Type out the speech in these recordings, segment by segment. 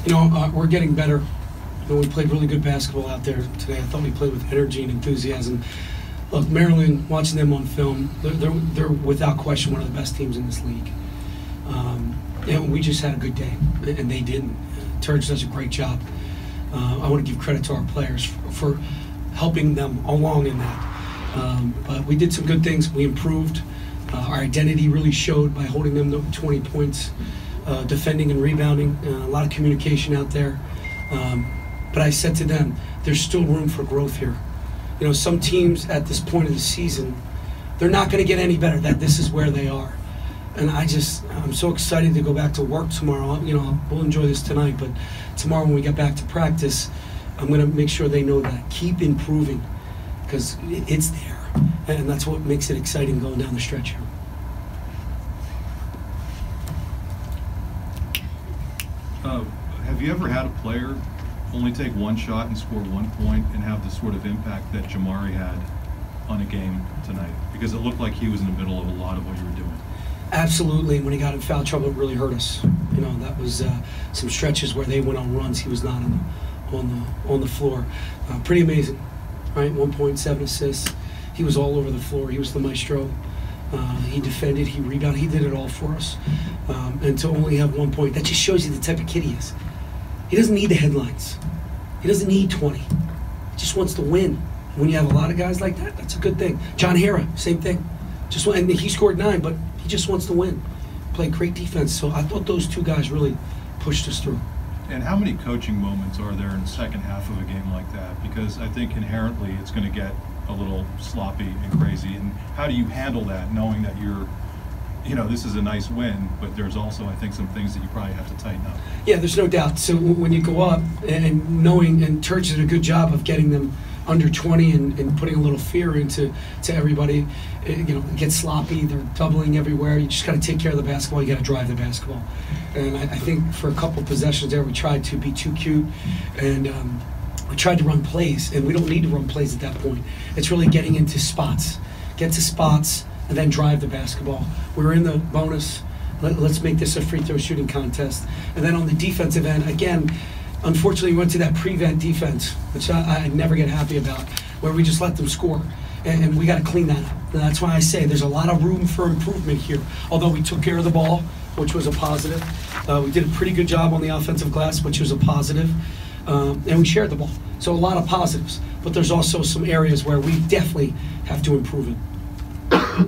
We're getting better. We played really good basketball out there today. I thought we played with energy and enthusiasm. Look, Maryland, watching them on film, they're without question one of the best teams in this league. And we just had a good day, and they didn't. Turge does a great job. I want to give credit to our players for helping them along in that. But we did some good things. We improved. Our identity really showed by holding them to 20 points, defending and rebounding. A lot of communication out there. But I said to them, there's still room for growth here. Some teams at this point of the season, they're not going to get any better. That this is where they are. And I'm so excited to go back to work tomorrow. We'll enjoy this tonight, but tomorrow when we get back to practice, I'm going to make sure they know that. Keep improving, because it's there. And that's what makes it exciting going down the stretch here. Have you ever had a player only take one shot and score 1 point and have the sort of impact that Jamari had on a game tonight? Because it looked like he was in the middle of a lot of what you were doing. Absolutely. When he got in foul trouble, it really hurt us. That was some stretches where they went on runs. He was not on the floor. Pretty amazing, right? 1 point, 7 assists. He was all over the floor. He was the maestro. He defended. He rebounded. He did it all for us. And to only have 1 point, that just shows you the type of kid he is. He doesn't need the headlines. He doesn't need 20. He just wants to win. When you have a lot of guys like that, that's a good thing. John Hara, same thing. And he scored 9, but he just wants to win. Played great defense. So I thought those two guys really pushed us through. And how many coaching moments are there in the second half of a game like that? Because I think inherently it's going to get a little sloppy and crazy. And how do you handle that, knowing that this is a nice win, but there's also, I think, some things that you probably have to tighten up? Yeah, there's no doubt. So when you go up and knowing, and Turge did a good job of getting them under 20 and putting a little fear into everybody. It gets sloppy. They're doubling everywhere. You just got to take care of the basketball. You got to drive the basketball. And I think for a couple possessions there, we tried to be too cute, and we tried to run plays. And we don't need to run plays at that point. It's really getting into spots. Get to spots and then drive the basketball. We were in the bonus. Let's make this a free throw shooting contest. And then on the defensive end, again, unfortunately, we went to that prevent defense, which I never get happy about, where we just let them score. And we got to clean that up. And that's why I say there's a lot of room for improvement here. Although we took care of the ball, which was a positive. We did a pretty good job on the offensive glass, which was a positive. And we shared the ball. So a lot of positives. But there's also some areas where we definitely have to improve it.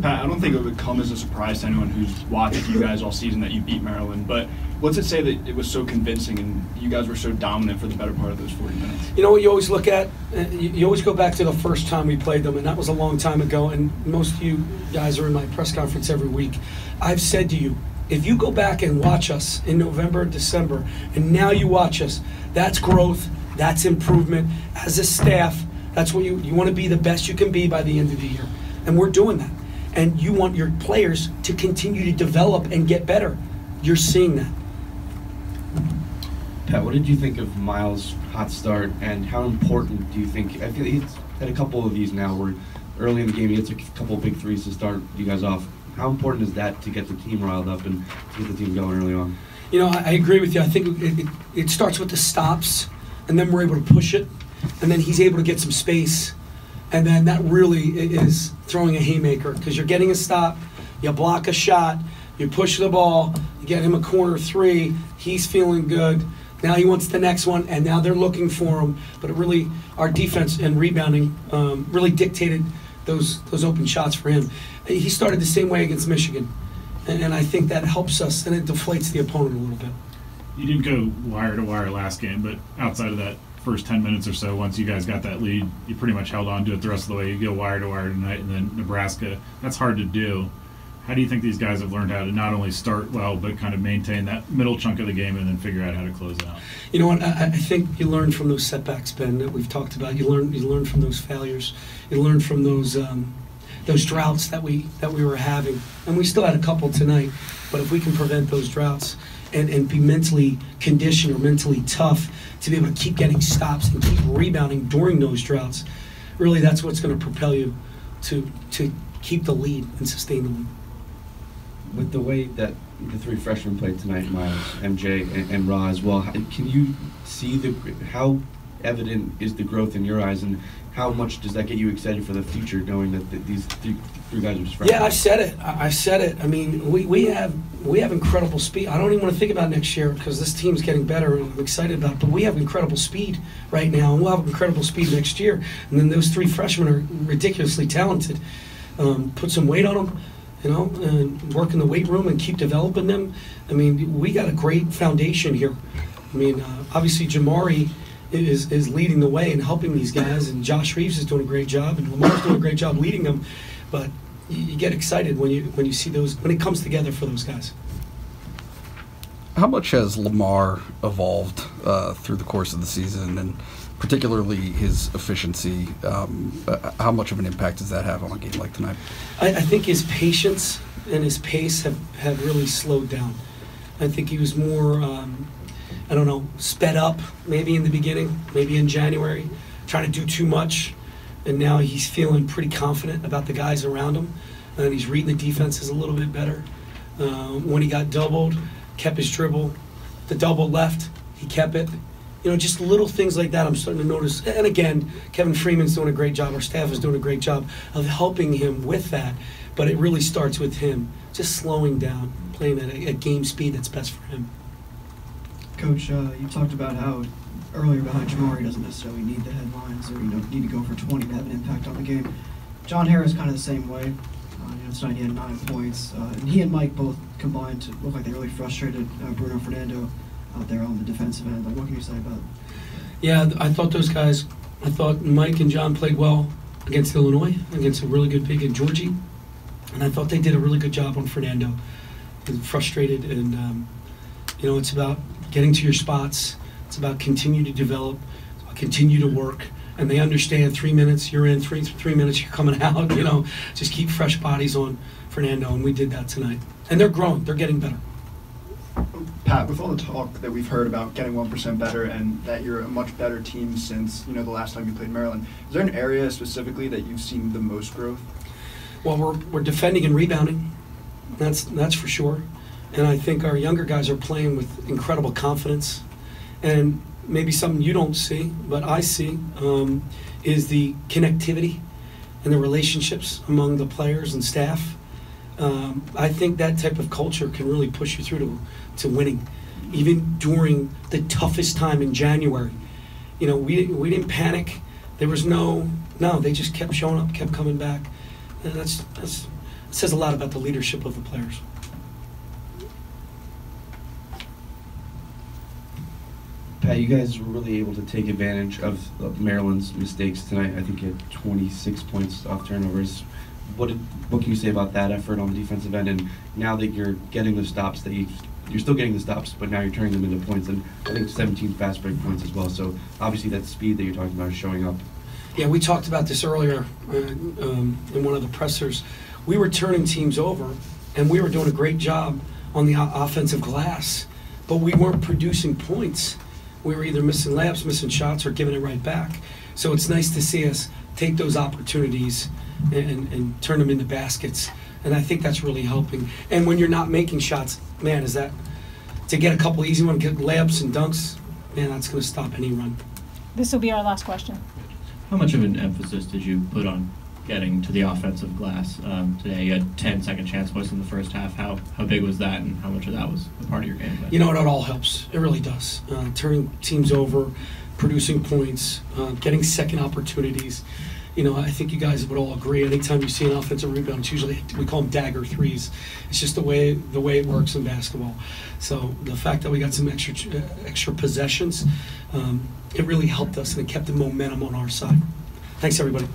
Pat, I don't think it would come as a surprise to anyone who's watched you guys all season that you beat Maryland, but what's it say that it was so convincing and you guys were so dominant for the better part of those 40 minutes? You know what you always look at? You always go back to the first time we played them, and that was a long time ago, and most of you guys are in my press conference every week. I've said to you, if you go back and watch us in November, December, and now you watch us, that's growth, that's improvement. As a staff, that's what you want to be the best you can be by the end of the year. And we're doing that. And you want your players to continue to develop and get better. You're seeing that. Pat, what did you think of Miles' hot start, and how important do you think? I feel he's had a couple of these now where early in the game he hits a couple of big threes to start you guys off. How important is that to get the team riled up and to get the team going early on? I agree with you. I think it starts with the stops, and then we're able to push it, and then he's able to get some space. And then that really is throwing a haymaker, because you're getting a stop, you block a shot, you push the ball, you get him a corner three, he's feeling good. Now he wants the next one, and now they're looking for him. But it really, our defense and rebounding really dictated those open shots for him. He started the same way against Michigan, and I think that helps us, and it deflates the opponent a little bit. You didn't go wire to wire last game, but outside of that first 10 minutes or so, once you guys got that lead, you pretty much held on to it the rest of the way. You go wire to wire tonight, and then Nebraska, that's hard to do. How do you think these guys have learned how to not only start well, but kind of maintain that middle chunk of the game and then figure out how to close out? You know what? I think you learn from those setbacks, Ben, that we've talked about. You learn from those failures. You learn from those droughts that we were having, and we still had a couple tonight. But if we can prevent those droughts and be mentally conditioned or mentally tough to be able to keep getting stops and keep rebounding during those droughts, really that's what's going to propel you to keep the lead and sustain the lead. with the way that the three freshmen played tonight, Miles, MJ, and Ra as well, can you see how evident is the growth in your eyes, and how much does that get you excited for the future, knowing that these three guys are just freshmen? Yeah, I've said it. I mean, we have incredible speed. I don't even want to think about next year because this team's getting better and I'm excited about it. But we have incredible speed right now, and we'll have incredible speed next year. And then those three freshmen are ridiculously talented. Put some weight on them, and work in the weight room and keep developing them. I mean, we got a great foundation here. I mean, obviously Jamari is leading the way and helping these guys, and Josh Reeves is doing a great job, and Lamar's doing a great job leading them. But you get excited when you see those, when it comes together for those guys. How much has Lamar evolved through the course of the season, and particularly his efficiency? How much of an impact does that have on a game like tonight? I think his patience and his pace have really slowed down. I think he was more, sped up maybe in the beginning, maybe in January, trying to do too much. And now he's feeling pretty confident about the guys around him. And he's reading the defenses a little bit better. When he got doubled, kept his dribble. The double left, he kept it. Just little things like that I'm starting to notice. And again, Kevin Freeman's doing a great job. Our staff is doing a great job of helping him with that. But it really starts with him just slowing down, playing at a game speed that's best for him. Coach, you talked about how earlier about how Jamari doesn't necessarily need the headlines or need to go for 20 to have an impact on the game. John Harris kind of the same way. Tonight he had 9 points, and he and Mike both combined to look like they really frustrated Bruno Fernando out there on the defensive end. What can you say about it? Yeah, I thought Mike and John played well against Illinois, against a really good big in Georgie, and I thought they did a really good job on Fernando. He was frustrated, and it's about getting to your spots. It's about continue to develop, it's about continue to work, and they understand 3 minutes you're in, three minutes you're coming out. Just keep fresh bodies on Fernando, and we did that tonight. And they're growing, they're getting better. Pat, with all the talk that we've heard about getting 1% better and that you're a much better team since the last time you played Maryland, is there an area specifically that you've seen the most growth? Well, we're defending and rebounding. That's for sure. And I think our younger guys are playing with incredible confidence. And maybe something you don't see, but I see, is the connectivity and the relationships among the players and staff. I think that type of culture can really push you through to winning, even during the toughest time in January. We didn't panic. There was no, they just kept showing up, kept coming back. And that says a lot about the leadership of the players. Pat, you guys were really able to take advantage of Maryland's mistakes tonight. I think you had 26 points off turnovers. What can you say about that effort on the defensive end? And now that you're getting the stops, you're still getting the stops, but now you're turning them into points. And I think 17 fast break points as well. So obviously that speed that you're talking about is showing up. Yeah, we talked about this earlier in one of the pressers. We were turning teams over, and we were doing a great job on the offensive glass, but we weren't producing points. We were either missing layups, missing shots, or giving it right back. So it's nice to see us take those opportunities and turn them into baskets. And I think that's really helping. And when you're not making shots, man, is that to get a couple easy ones, get layups and dunks, man, that's going to stop any run. This will be our last question. How much of an emphasis did you put on getting to the offensive glass today? You had 10 second chance points in the first half. How big was that, and how much of that was a part of your game plan? It all helps. It really does. Turning teams over, producing points, getting second opportunities. I think you guys would all agree. Anytime you see an offensive rebound, it's usually, we call them dagger threes. It's just the way it works in basketball. So the fact that we got some extra possessions, it really helped us, and it kept the momentum on our side. Thanks, everybody.